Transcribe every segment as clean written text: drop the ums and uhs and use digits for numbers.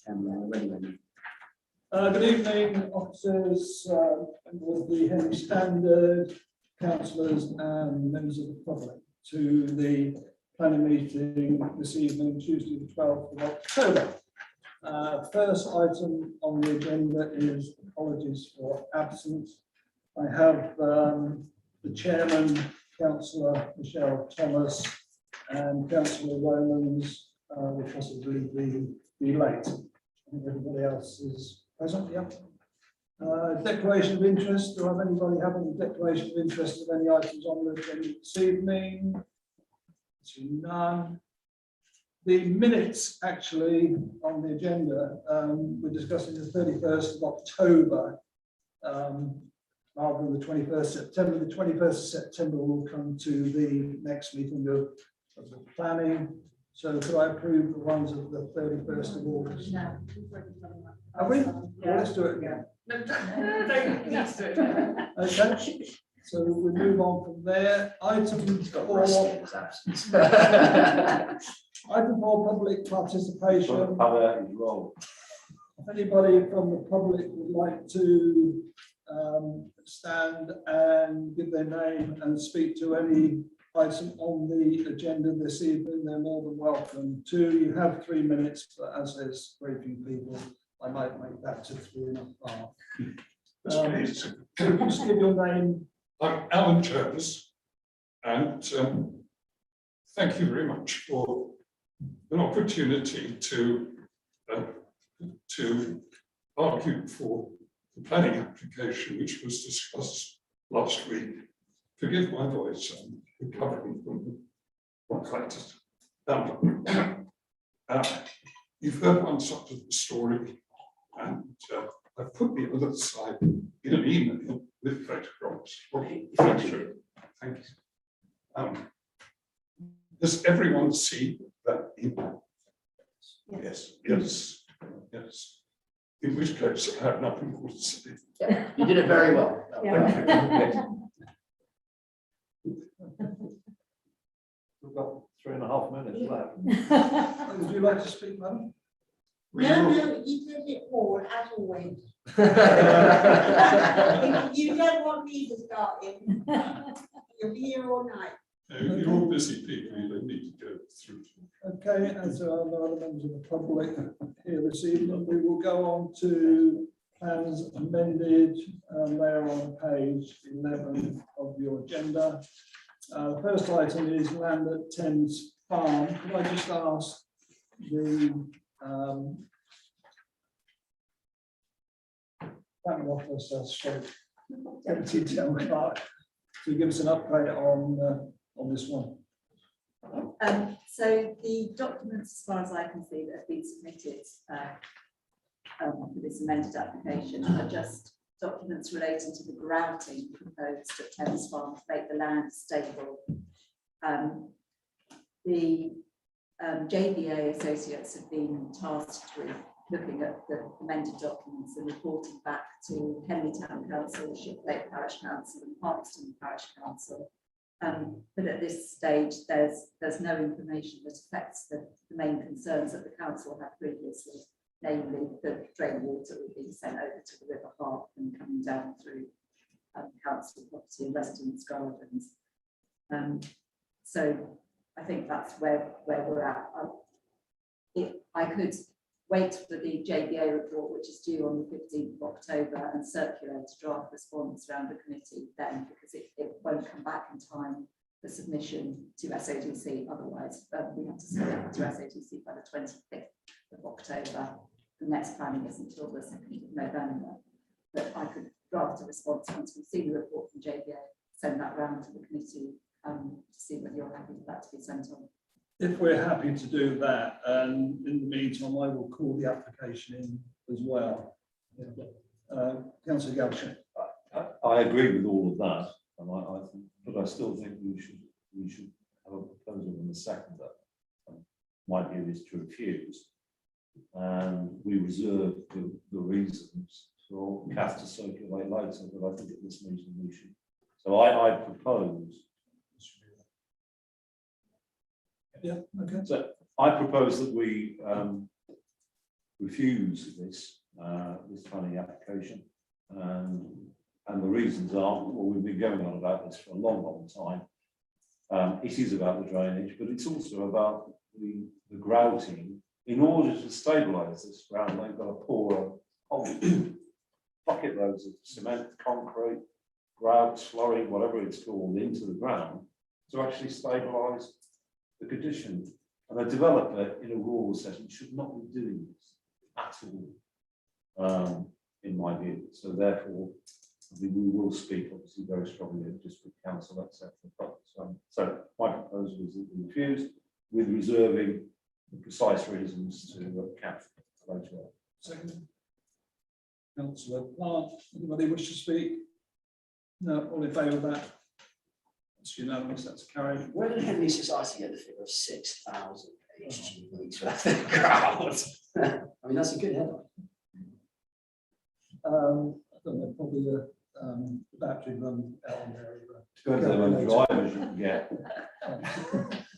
Good evening, officers, members of the Henley Standard, councillors and members of the public to the planning meeting this evening, Tuesday the 12th of October. First item on the agenda is apologies for absence. I have the chairman, Councillor Michelle Thomas, and Councillor Romans will possibly be late. I think everybody else is present. Yeah. Declaration of interest. Do I have anybody have any declaration of interest of any items on the agenda this evening? None. The minutes actually on the agenda, we're discussing the 31st of October rather than the 21st September. The 21st of September will come to the next meeting of the planning. So could I approve the ones of the 31st of August? No. Have we? Well, let's do it again. Okay. So we move on from there. Item 4. Item 4, public participation. If anybody from the public would like to stand and give their name and speak to any item on the agenda this evening, they're more than welcome to. You have 3 minutes, but as there's very few people, I might make that to 3.5. So just give your name. I'm Alan Jones, and thank you very much for an opportunity to argue for the planning application which was discussed last week. Forgive my voice, I'm recovering from bronchitis. You've heard one side of the story, and I've put the other side in an email with photographs. Thank you. Does everyone see that email? Yes. Yes. Yes. In which case, I have nothing more to say. You did it very well. Yeah. We've got 3.5 minutes left. Would you like to speak, madam? No, you did it all, as always. You don't want me to start in. You'll be here all night. You're all busy people, you don't need to go through. Okay, as there are no other members of the public here this evening, we will go on to plans amended. They are on page 11 of your agenda. The first item is land at Thames Farm. Could I just ask the planning officer, deputy town clerk, to give us an update on this one? So the documents, as far as I can see, that have been submitted for this amended application are just documents relating to the grouting proposed at Thames Farm to make the land stable. The JBA associates have been tasked with looking at the amended documents and reporting back to Henley Town Council, Shiplake Parish Council and Parkston Parish Council. But at this stage, there's no information that affects the main concerns that the council had previously, namely the drain water being sent over to the River Hart and coming down through council property and residents' gardens. So I think that's where we're at. If I could wait for the JBA report, which is due on the 15th of October, and circulate a draft response around the committee then, because it won't come back in time for submission to SODC. Otherwise, we have to submit to SODC by the 25th of October. The next planning isn't until the 2nd of November. But I could draft a response once we've seen the report from JBA, send that round to the committee to see whether you're happy for that to be sent on. If we're happy to do that, and in the meantime, I will call the application in as well. Councillor Galshan. I agree with all of that, and I think, but I still think we should have a proposal in the second that my view is to refuse, and we reserve the reasons for Kath to circulate later. But I think at this meeting we should. So I propose. Yeah. Okay. So I propose that we refuse this, this planning application. And the reasons are, well, we've been going on about this for a long, long time. It is about the drainage, but it's also about the grouting. In order to stabilise this ground, they've got to pour bucket loads of cement, concrete, grout, slurry, whatever it's called, into the ground to actually stabilise the condition. And a developer in a rural setting should not be doing this at all, in my view. So therefore, we will speak obviously very strongly at district council, etc. So my proposal is that we refuse, with reserving the precise reasons to capture later on. Second. Councillor Plant, anybody wish to speak? No, all in favour of that? It's unanimous, that's carried. Where did Henley Society get the figure of 6,000 HGVs worth of crowd? I mean, that's a good headline. I don't know, probably the battery run area. Depends on how many drivers you can get.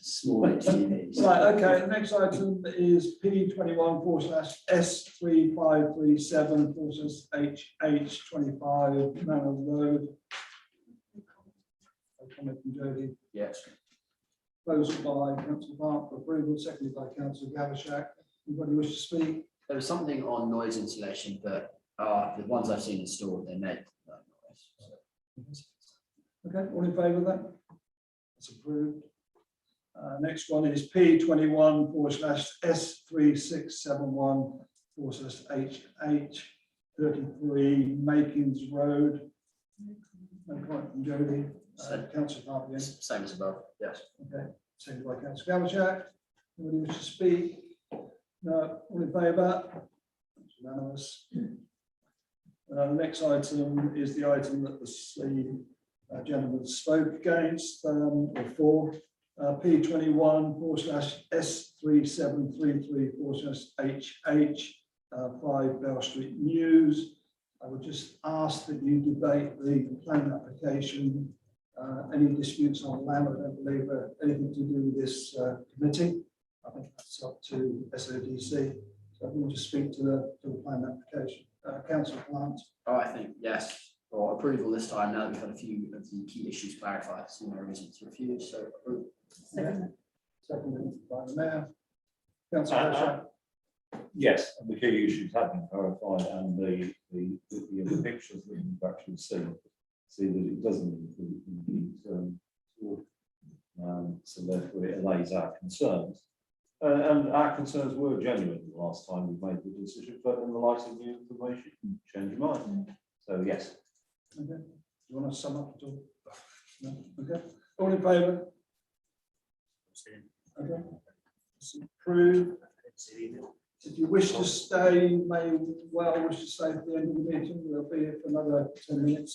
Small HGVs. Right, okay, next item is P21/S3537/HH25 Manor Road. A comment from Jody, Yes. proposal by councillor Park for approval, seconded by councillor Gavashak. Anybody wish to speak? There was something on noise insulation, but the ones I've seen installed, they made no noise. Okay, all in favour of that? That's approved. Next one is P21/S3671/HH33 Makins Road. No comment from Jody. Councillor Park again. Same as above, yes. Okay, seconded by councillor Gavashak. Anybody wish to speak? No, all in favour? That's unanimous. The next item is the item that the gentleman spoke against, or for, P21/S3733/HH 5 Bell Street News. I would just ask that you debate the plan application. Any disputes on land, I don't believe anything to do with this committee. I think that's up to SODC. So we'll just speak to the plan application. Councillor Plant. Oh, I think, yes, for approval this time, now that we've had a few of the key issues clarified, see no reason to refuse, so approve. Seconded by the mayor. Councillor Gavashak. Yes, and the key issues have been clarified, and the pictures that you've actually seen, see that it doesn't include so therefore it allays our concerns. And our concerns were genuine the last time we made the decision, but in the light of new information, change your mind. So yes. Okay. Do you want to sum up at all? No? Okay. All in favour? Okay. It's approved. If you wish to stay, you may well wish to stay at the end of the meeting. We'll be here for another 10 minutes.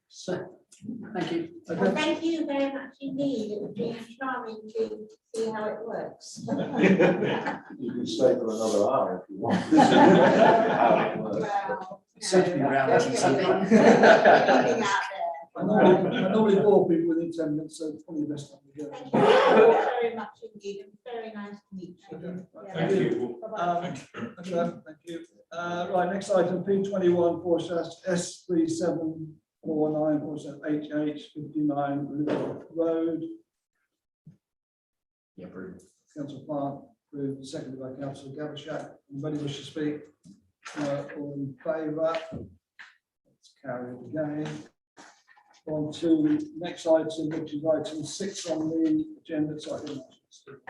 So, thank you. Well, Okay. thank you very much indeed. It would be charming to see how it works. You can stay for another hour if you want. How it works. Wow. Certainly around That's the lovely. TV. Living out I normally bore people within 10 minutes, so it's probably the best time to go. there. Thank you very much indeed, and very nice to meet you. Okay. Yeah. Thank you. Bye-bye. Okay, thank you. Right, next item, P21/S3749/HH59 Liverpool Road. Yeah, approve. Councillor Plant, approved, seconded by councillor Gavashak. Anybody wish to speak? All in favour? It's carried again. On to the next item, which is item 6 on the agenda. So I didn't actually speak.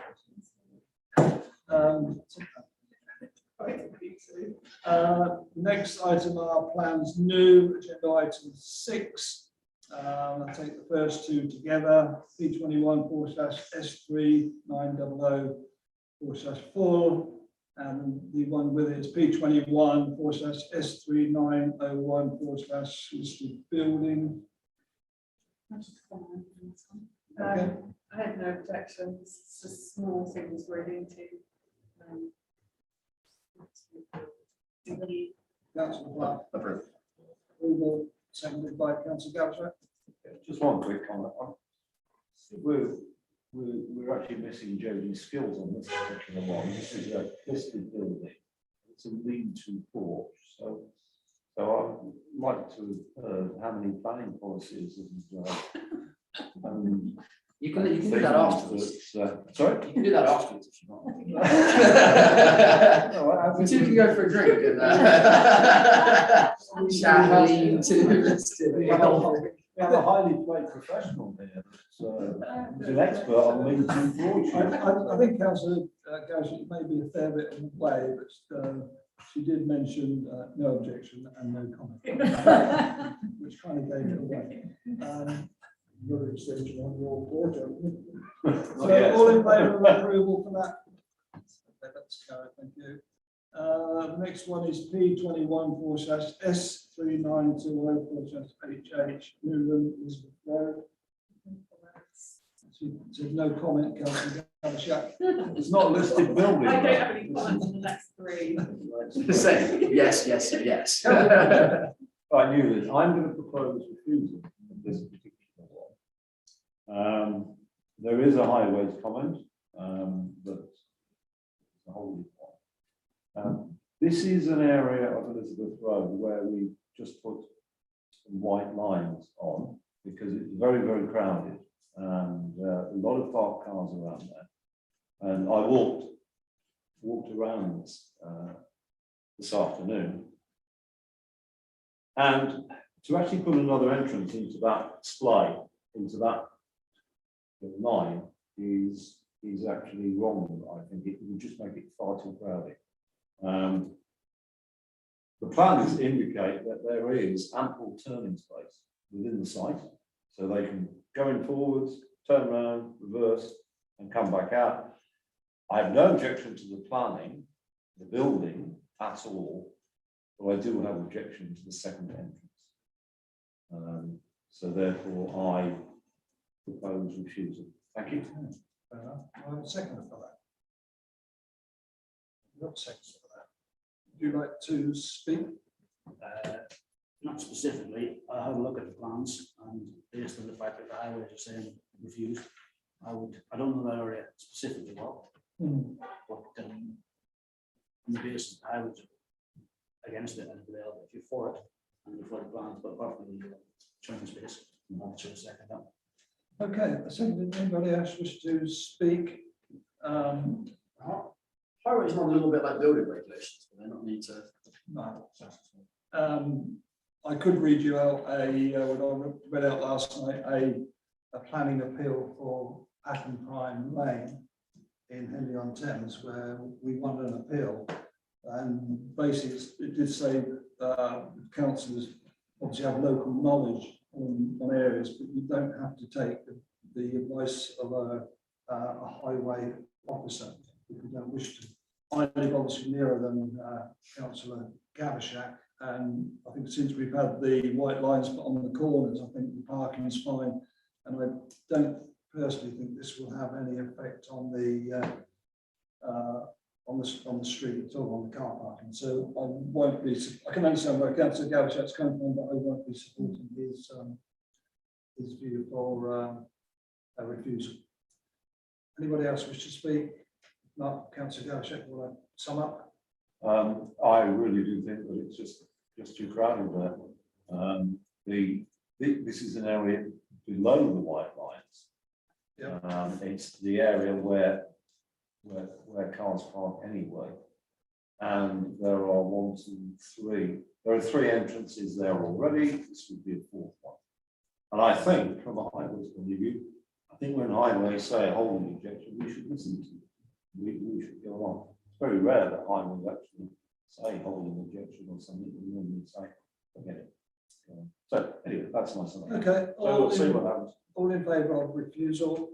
Next item are plans new, agenda item 6. I'll take the first two together, P21/S3900/4, and the one with it is P21/S3901/listed building. Okay. I have no objections, it's just small things we're into. Councillor Plant, Approve. approval, seconded by councillor Gavashak. Just one quick comment. We're we're actually missing Jodie's skills on this particular one. This is a listed building. It's a lean-to porch, so I'd like to have heard how many planning policies and You can do that afterwards. sorry? You can do that afterwards if you want. No, I You think two can go for a drink and chat, lean to. we have a highly trained professional here, so he's an expert on lean-to porches. I think councillor Gowshick may be a fair bit in the way, but she did mention no objection and no comment, which kind of gave it away. Another extension on your quarter. So Yes. all in favour of approval for that? Okay, that's carried, thank you. Next one is P21/S3920/HH Newland Elizabeth Road. So no comment, councillor Gowshick. It's not a listed building. I don't have any comments on the next three. Say yes, yes, and yes. I knew this. I'm going to propose refusal of this particular one. There is a highways comment, but it's a whole one. This is an area of Elizabeth Road where we just put some white lines on because it's very, very crowded and a lot of parked cars around there. And I walked around this afternoon. And to actually put another entrance into that splay, into that line is actually wrong. I think it would just make it far too crowded. The plans indicate that there is ample turning space within the site, so they can go in forwards, turn around, reverse, and come back out. I have no objection to the planning, the building at all, but I do have objection to the second entrance. So therefore, I propose refusal. Thank you. Second for that. Not second for that. Would you like to speak? Not specifically, I had a look at the plans and based on the fact that the highways are saying refused, I don't know that area specifically well, but on the basis the highways are against it and if you're for it and you're for the plans, but apart from the turning space, I'm not sure second that. Okay, second, anybody else wish to speak? Highway is not a little bit like building regulations, but they don't need to. No. I could read you out what I read out last night, a planning appeal for Acton Prime Lane in Henley on Thames, where we won an appeal. And basically, it did say that councillors obviously have local knowledge on areas, but you don't have to take the advice of a highway officer if you don't wish to. I live obviously nearer than Councillor Gavashak, and I think since we've had the white lines put on the corners, I think the parking is fine, and I don't personally think this will have any effect on the street at all, on the car parking. So I won't be. I can understand where Councillor Gavashak's coming from, but I won't be supporting his view for a refusal. Anybody else wish to speak? Not Councillor Gavashak, will I sum up? I really do think that it's just too crowded there. This is an area below the white lines. Yeah. It's the area where cars park anyway. And there are 1, 2, 3. There are 3 entrances there already. This would be a 4th one. And I think from a highways point of view, I think when highways say a holding objection, we should listen to them. We should go on. It's very rare that highways actually say holding objection or something. We normally say, forget it. So anyway, that's my summary. Okay. So we'll see what happens. All in favour of refusal?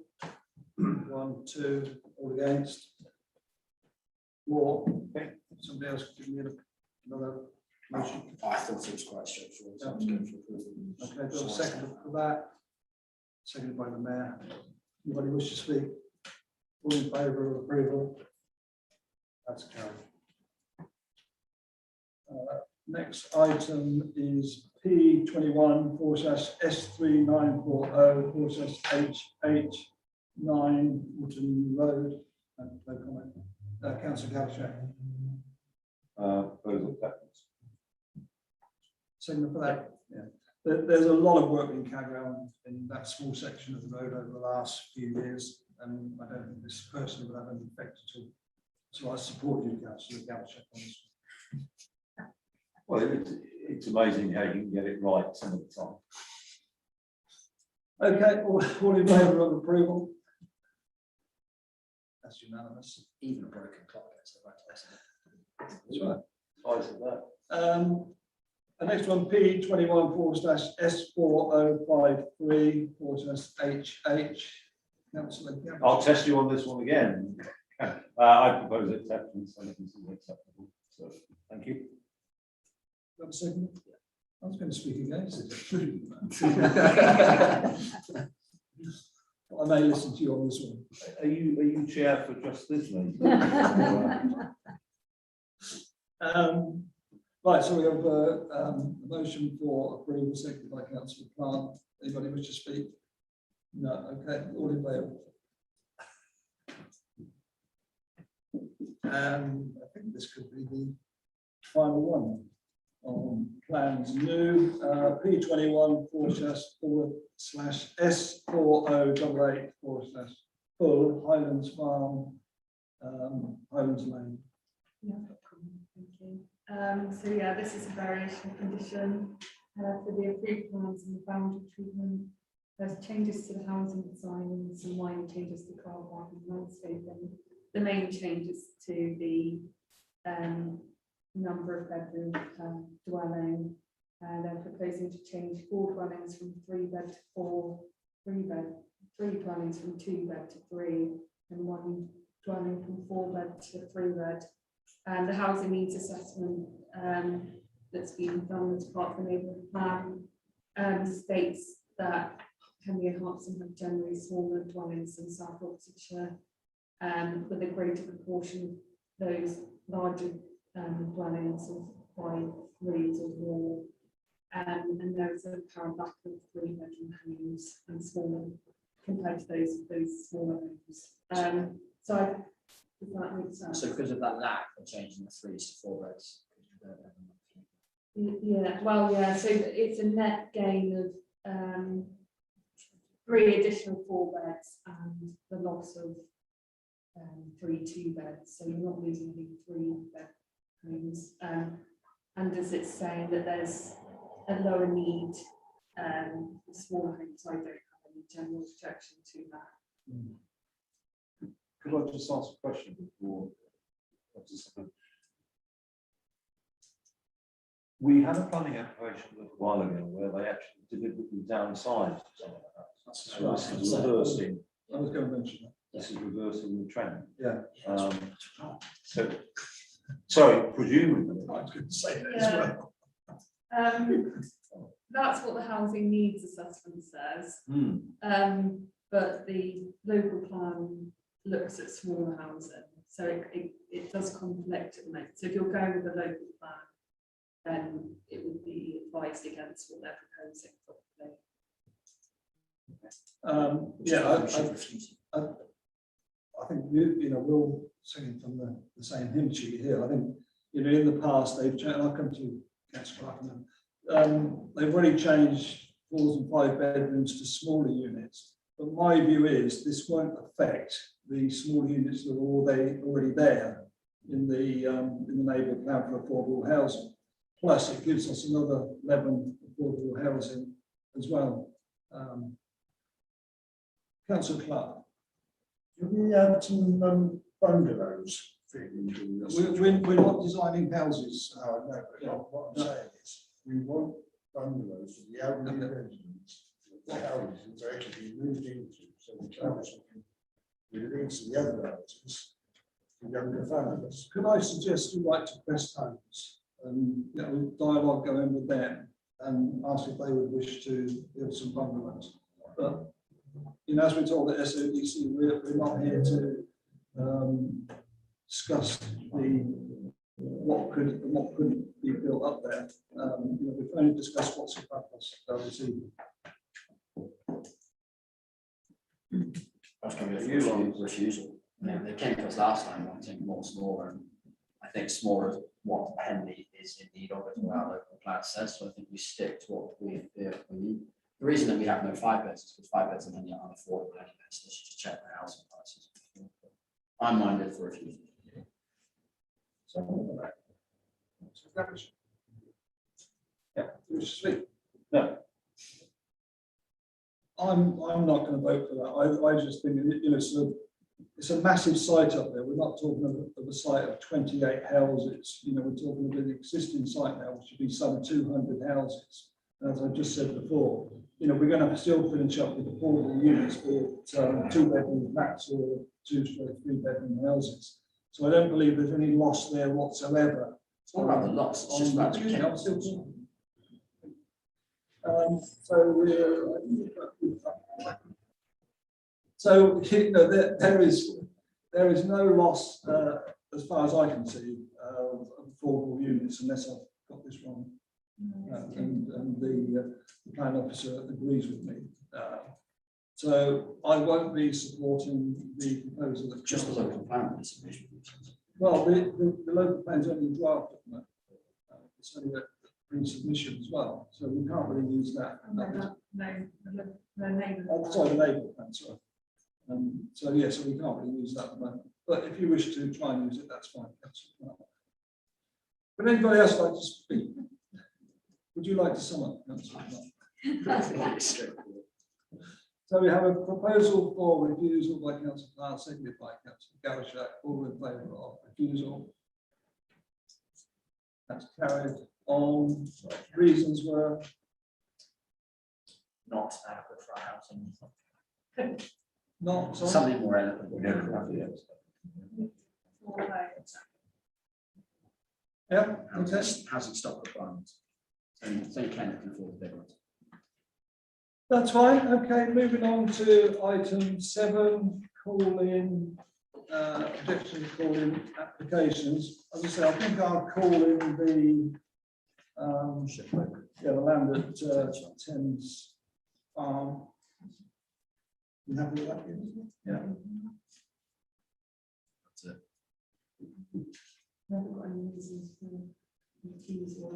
1, 2, all against? 4. Okay. Somebody else give me another motion. I thought it was quite straightforward. So I was going for approval. Okay, got a second for that. Seconded by the mayor. Anybody wish to speak? All in favour of approval? That's carried. Next item is P21/S3940/HH 9 Wootton Road. No comment. Councillor Gavin. Proposal acceptance. Signal for that. Yeah. There's a lot of work being carried out in that small section of the road over the last few years, and I don't think this personally will have an effect at all. So I support you, Councillor Gavin, on this. Well, it's amazing how you can get it right some of the time. Okay, all in favour of approval? That's unanimous. Even a broken clock gets the right place. That's right. Size of that. The next one, P21/S4053/HH. Councillor Gavin. I'll test you on this one again. I propose acceptance, and this is acceptable, so thank you. Have a second? I was going to speak against it. I may listen to you on this one. Are you chair for just this meeting? Right, so we have a motion for approval, seconded by Councillor Plant. Anybody wish to speak? No, okay, all in favour. I think this could be the final one on plans new, P21/S4088/Full Highlands Farm, Highlands Lane. Yeah, thank you. So yeah, this is a variation condition for the approved plans and the boundary treatment. There's changes to the housing design, some minor changes to car park and landscaping. The main changes to the number of bedroom dwelling. They're proposing to change 4 dwellings from 3 bed to 4, 3 dwellings from 2 bed to 3, and 1 dwelling from 4 bed to 3 bed. And the housing needs assessment that's been done as part of the neighbourhood plan states that Henley and Harpsome have generally smaller dwellings than South Oxfordshire, with a greater proportion of those larger dwellings of 5 rooms or more. And there's a apparent lack of 3-bedroom homes and smaller compared to those smaller homes. So does that make sense? So because of that lack, they're changing the 3s to 4 beds. Yeah, well, yeah, so it's a net gain of 3 additional 4 beds and the loss of 3 2-beds. So you're not losing any 3-bed homes. And as it's saying that there's a lower need for smaller homes, I don't have any general objection to that. Could I just ask a question before? We had a planning application a little while ago where they actually deliberately downsized some of the houses. So this is reversing. I was going to mention that. This is reversing the trend. Yeah. So, sorry, presumably. I was going to say that as Yeah. well. That's what the housing needs assessment says. But the local plan looks at smaller housing, so it does conflict at the moment. So if you're going with the local plan, then it would be advised against what they're proposing. I think we're all singing from the same hymn sheet here. I think in the past they've changed. I'll come to Councillor Clark. They've already changed 4s and 5 bedrooms to smaller units. But my view is this won't affect the small units that are already there in the neighbourhood plan for affordable housing. Plus, it gives us another 11 affordable housing as well. Councillor Clark. Do we add some bungalows fit into this? We're not designing houses. No, I know, but what I'm saying is, we want bungalows for the elderly residents, the houses that they can be moved into, so the council can release the other houses to younger families. Could I suggest we write to Crest Homes and dialogue going with them and ask if they would wish to build some bungalows? But as we're told at SODC, we're not here to discuss what could and what couldn't be built up there. We've only discussed what's in front of us this evening. I was going to You go want- for refusal. They came to us last time wanting more smaller, and I think smaller is what Henley is in need of, as what our local plan says, so I think we stick to what we need. The reason that we have no 5 beds is because 5 beds in Henley are unaffordable anyway, so let's just check the housing prices. I'm minded for refusal. Yeah, Sleep. No. I'm not going to vote for that. I just think, it's a massive site up there. We're not talking of a site of 28 houses. We're talking of an existing site now, which would be some 200 houses. And as I just said before, we're going to still finish up with affordable units, be it 2-bedroom flats or 2-3-bedroom houses. So I don't believe there's any loss there whatsoever. It's not about the loss, it's just about the Excuse me, I'm chemicals. still talking. There is no loss as far as I can see of affordable units unless I've got this wrong. And the plan officer agrees with me. So I won't be supporting the proposal that Just the local plan distribution. well, the local plan's only a draft at the moment. It's only a pre-submission as well, so we can't really use that. Sorry, the Labour plan, sorry. So yeah, so we can't really use that at the moment. But if you wish to try and use it, that's fine. Would anybody else like to speak? Would you like to sum up, Councillor? So we have a proposal for refusal by Councillor Clark, seconded by Councillor Gavishak, all in favour of refusal. That's carried on. Reasons were Not adequate for our housing. not. Something more eloquent. Yeah, okay. Housing stock requirements. So you can afford the big ones. That's fine. Okay, moving on to item 7, call-in, objection to call-in applications. As I say, I think I'll call in the land at Thames Farm. You happy with that? Yeah. That's it. Never got any reasons for refusal.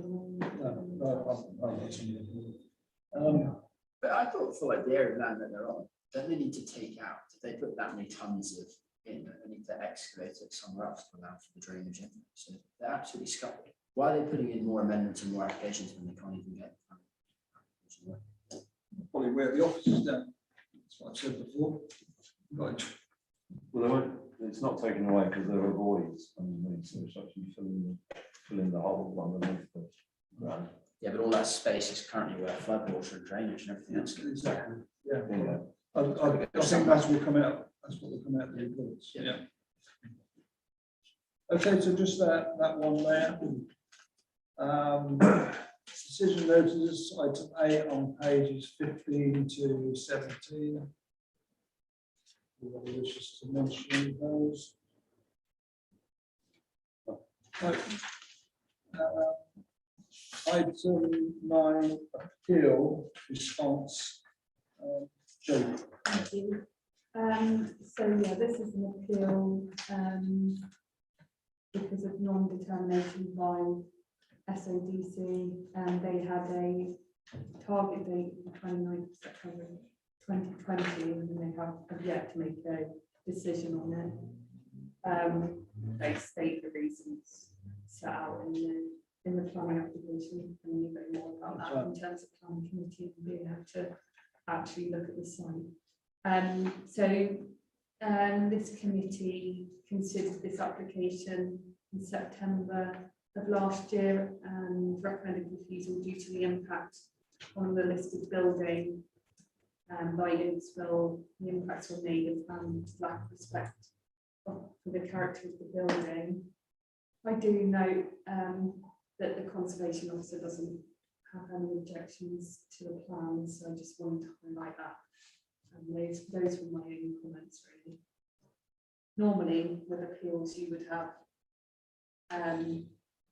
But I thought for like the area of land that they're on, don't they need to take out, if they put that many tons of in, they need to excavate it somewhere else to allow for the drainage in. So they're absolutely scuppered. Why are they putting in more amendments and more applications when they can't even get? Probably where the office is down. That's what I've said before. Right. Well, they won't, it's not taken away because there are voids underneath, so it's actually filling the hole underneath the ground. Yeah, but all that space is currently where floodwater and drainage and everything else goes. Exactly. Yeah. Yeah. I think that's will come out. That's what will come out of the reports. Yeah. Okay, so just that one there. Decision notices, item 8 on pages 15 to 17. Anybody wishes to mention those? Right. Item 9, appeal response. Joe. Thank you. So yeah, this is an appeal because of non-determination by SODC, and they had a target date of 29th of September 2020, and they have yet to make a decision on it. They state the reasons set out in the planning application, and you know more about that in terms of planning committee and being able to actually look at the site. This committee considered this application in September of last year and recommended refusal due to the impact on the listed building by Innisfil. The impacts were negative and lack of respect for the character of the building. I do note that the conservation officer doesn't have any objections to the plan, so I just wanted to highlight that. And those were my own comments, really. Normally, with appeals, you would have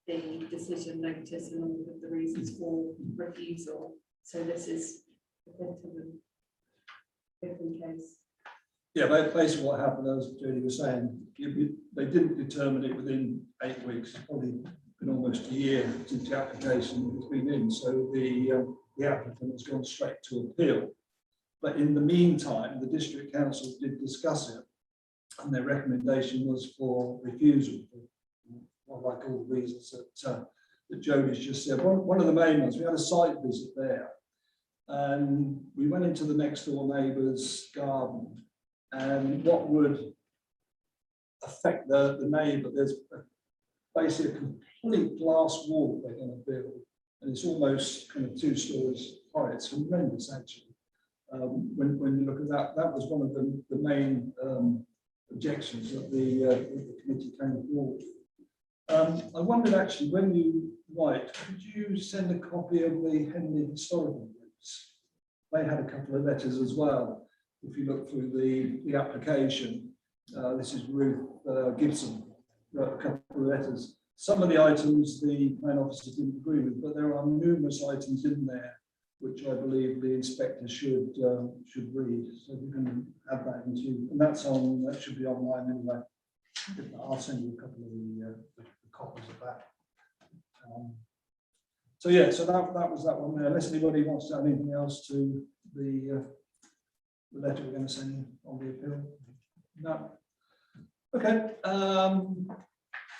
the decision notice along with the reasons for refusal. So this is a bit of a different case. Yeah, basically what happened, as Jodie was saying, they didn't determine it within 8 weeks. It's probably been almost a year since the application has been in, so the applicant has gone straight to appeal. But in the meantime, the district council did discuss it, and their recommendation was for refusal, for like all the reasons that Jodie's just said. One of the main ones, we had a site visit there, and we went into the next door neighbour's garden, and what would affect the neighbour, there's basically a complete glass wall they're going to build, and it's almost kind of 2 stories high. It's horrendous, actually. When you look at that, that was one of the main objections that the committee came forward with. I wondered actually, when you write, could you send a copy of the Henley Historical Groups? They had a couple of letters as well. If you look through the application, this is Ruth Gibson, wrote a couple of letters. Some of the items the main officer didn't agree with, but there are numerous items in there which I believe the inspector should read. So we can add that into, and that should be online anyway. I'll send you a couple of the copies of that. So yeah, so that was that one there. Unless anybody wants to add anything else to the letter we're going to send on the appeal. No. Okay.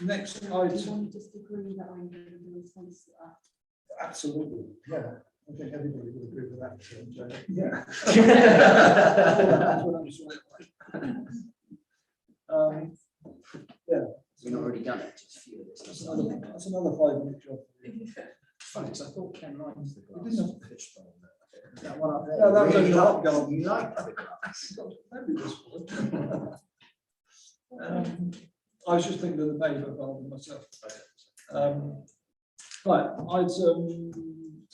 Next Do you item. want to just agree that I'm going to do a response to that? Absolutely. Yeah. I think everybody would agree with that. Yeah. Yeah. We've already done it, just a few of this. That's another 5-minute job. Funny, because I thought Ken likes the You glass didn't fishbowl. That one up there. No, that was Really only half likes- gone. You like the glass. Maybe this one. I was just thinking of the neighbour rather than myself. Right, item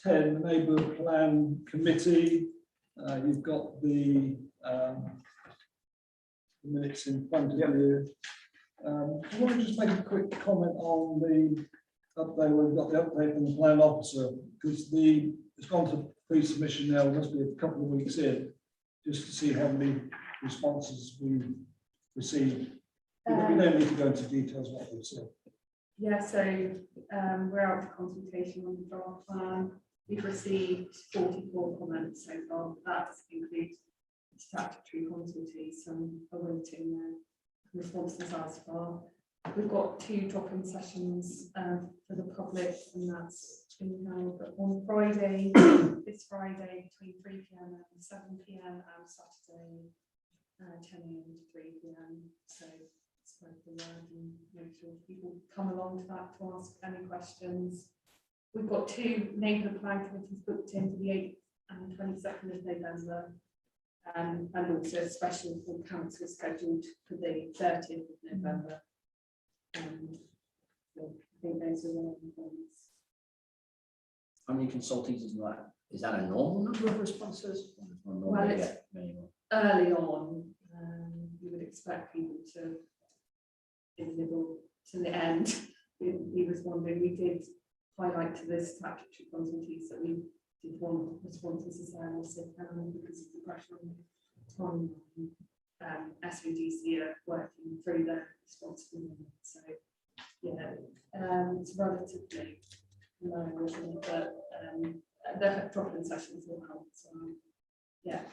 10, the neighbourhood plan committee. You've got the minutes in front of you. I want to just make a quick comment on the update. We've got the update from the plan officer, because it's gone to pre-submission now. It must be a couple of weeks in, just to see how many responses we've received. We don't need to go into details what we've said. Yeah, so we're out for consultation on the draft plan. We've received 44 comments so far. That does include statutory consultees, so I'm awaiting their responses as far. We've got 2 drop-in sessions for the public, and that's being held on Friday, this Friday, between 3 PM and 7 PM, and Saturday, 10 AM to 3 PM. So spread the word and make sure people come along to that to ask any questions. We've got 2 neighbourhood plan committees booked in for the 8th and 22nd of November, and also a special full council scheduled for the 30th of November. So I think those are the main things. How many consultees is that? Is that a normal number of responses? Or normally Well, it's- get many more? Early on, you would expect people to, in the middle to the end, be responding. We did highlight to the statutory consultees that we did want responses as well, also because of the pressure on SVDC are working through their responsibility. So yeah, it's relatively low, isn't it? But the drop-in sessions will help. So yeah.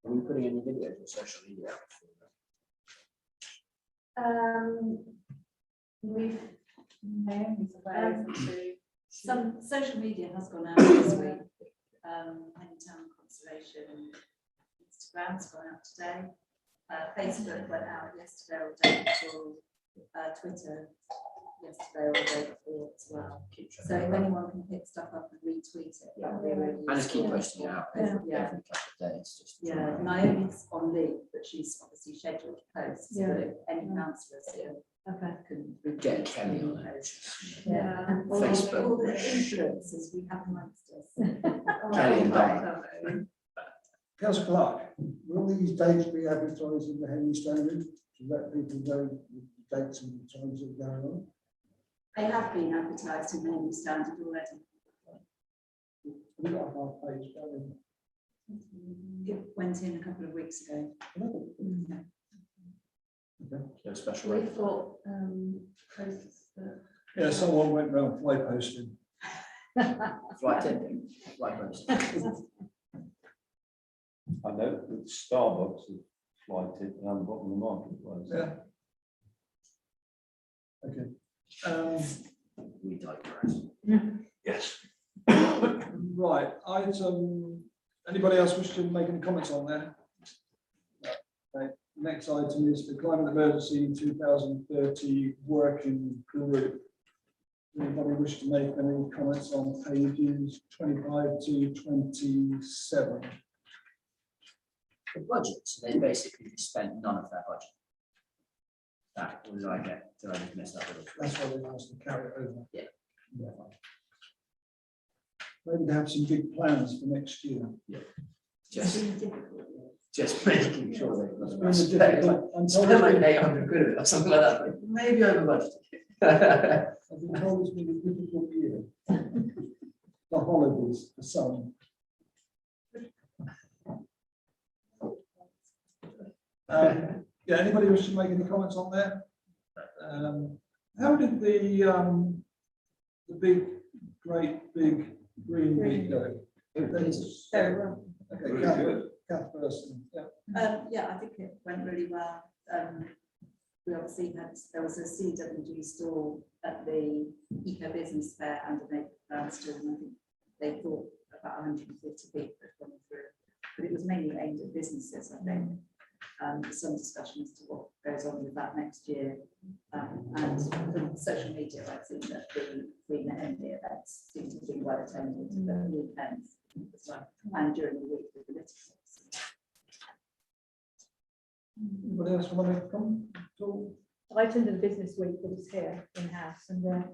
Are we putting any videos or social media out? We've Naomi's available to some social media has gone out this week. Town Conservation, Instagram's gone out today. Facebook went out yesterday or day before. Twitter yesterday or the day before as well. So if anyone can pick stuff up and retweet it, that would be really useful. I just keep posting it out every Yeah. couple of days. Just Yeah, Naomi's on leave, but she's obviously scheduled to post. Yeah. But if any councillors here can Get Kelly on it. post. Yeah. And all Facebook. the influencers we have amongst us. Kelly and Donna. Councillor Clark. Will these dates be advertised in the Henley Standard to let people know the dates and the times that are going on? They have been advertised in the Henley Standard already. We've got a half page going. It went in a couple of weeks ago. So special We rate. thought, posts that. Yeah, someone went round fly posting. Flight tipping, flight post. I know that Starbucks have flighted around the bottom of the marketplace. Yeah. Okay. We digress. Yes. Right, anybody else wish to make any comments on there? No. Okay. Next item is the climate emergency 2030 working group. Anybody wish to make any comments on pages 25 to 27? The budget, so they basically spent none of their budget. That was I get, did I just miss that little? That's why they asked to carry it over. Yeah. Maybe they have some big plans for next year. Just making sure they. It's been a difficult- I'm told Spend it's like been- 800 quid of it or something like that, like, maybe over budget. I've been told it's been a difficult year. The holidays for some. Yeah, anybody wish to make any comments on there? How did the great big green week go? Very well. Okay, Really Kath, good. Kath first, yeah. Yeah, I think it went really well. We obviously there was a CWG stall at the Eco Business Fair underneath Brownstone, and I think they thought about 150 people had gone through. But it was mainly aimed at businesses, I think. There's some discussion as to what goes on with that next year. And from social media, I've seen that the Green MD events seem to be well attended, the weekends as well, and during the week with the litigants. Anybody else want to come? at all? I attended a business week that was here in-house and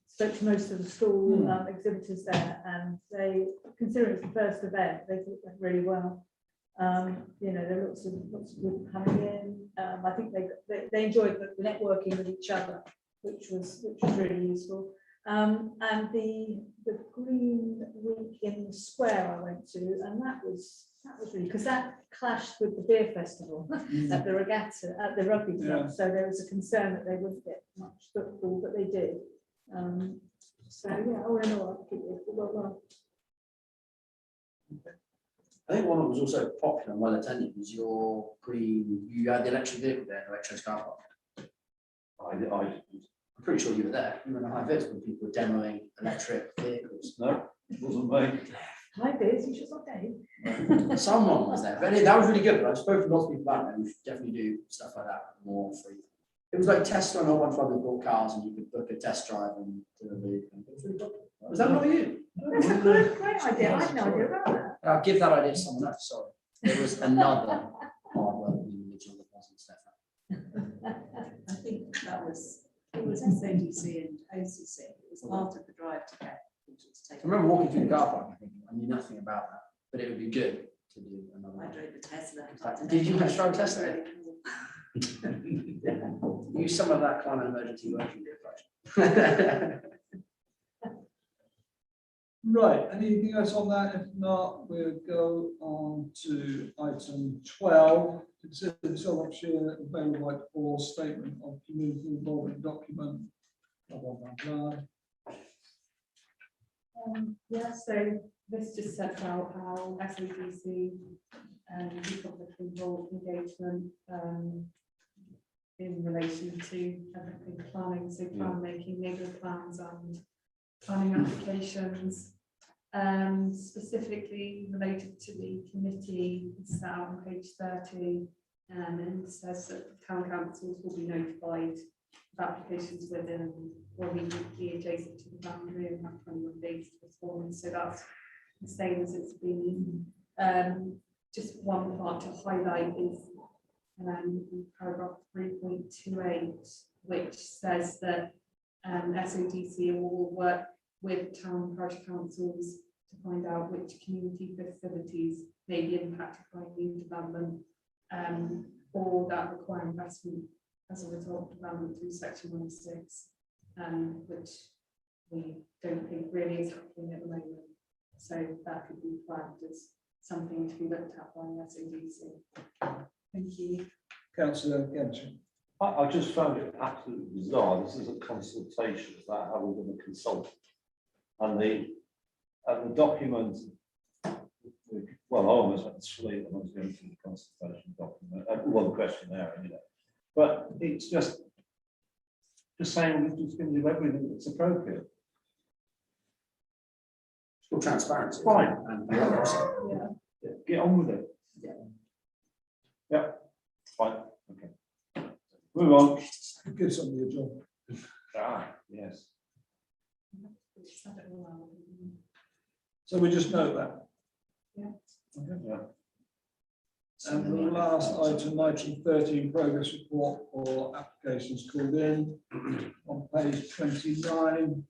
spoke to most of the stall exhibitors there, and they, considering it's the first event, they thought it went really well. You know, there are lots of people coming in. I think they enjoyed the networking with each other, which was really useful. And the Green Week in the Square I went to, and that was really, because that clashed with the beer festival at the regatta, at the rugby club. Yeah. So there was a concern that they wouldn't get much football, but they did. So yeah, all in all, I think it went well. I think one that was also popular and well attended was your green, you had the electric vehicle there, the electric car park. I'm pretty sure you were there. You were in a high vis when people were demoing electric vehicles. No, it wasn't me. Hi, Biz, you should not Dave. Someone was there, but that was really good. But I've spoken to lots of people about it, and we should definitely do stuff like that more free. It was like Tesla and a whole bunch of other bought cars, and you could book a test drive and do a vehicle. It was really popular. Was that not you? That's a great idea. I had no idea about that. I'll give that idea to someone else. Sorry, there was another hard-working individual that wasn't Stefan. I think it was SADC and OCC. It was part of the drive to get people to take. I remember walking through the car park. I think I knew nothing about that, but it would be good to do another I one. drove the Tesla. Did you have drive Tesla? Really cool. Use some of that climate emergency working group. Right, anything else on that? If not, we'll go on to item 12. Consider the sole share available for statement of community involvement document. Blah, blah, blah, blah. Yeah, so this just sets out how SADC and public involved engagement in relation to everything planning, so plan making, neighbourhood plans and planning applications. Specifically related to the committee, it's set out on page 30, and it says that town councils will be notified of applications within or immediately adjacent to the boundary and have 21 days to respond. So that's the same as it's been. Just one part to highlight is in paragraph 3.28, which says that SADC will work with town parish councils to find out which community facilities may be impacted by new development or that require investment as a result of development through section 106, which we don't think really is happening at the moment. So that could be flagged as something to be looked at by the SADC. Thank you. Councillor Genshin. I just found it absolutely bizarre. This is a consultation about how we're going to consult. And the document, well, I almost went to sleep when I was going through the consultation document, well, the questionnaire, anyway. But it's just saying we're just going to do everything that's appropriate. Full transparency. Fine. And Yeah. Get on with it. Yeah. Yeah, fine, okay. Move on. Give somebody a job. Yes. Just have it all out. So we just note that. Yeah. Okay. Yeah. And the last item, item 13, progress report for applications called in on page 29.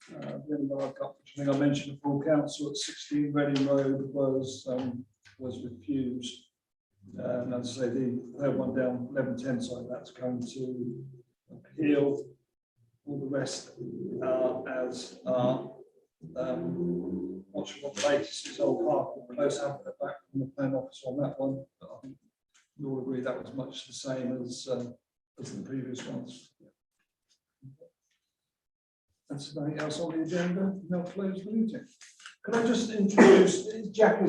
The only one I've got, which I think I mentioned the full council at 16 Reading Road was refused. And as I say, the third one down 1110 side, that's going to appeal. All the rest as watching what the latest is Old Park, close up back from the plan officer on that one. But I think we all agree that was much the same as the previous ones. That's nothing else on the agenda. Now close the meeting. Could I just introduce Jack?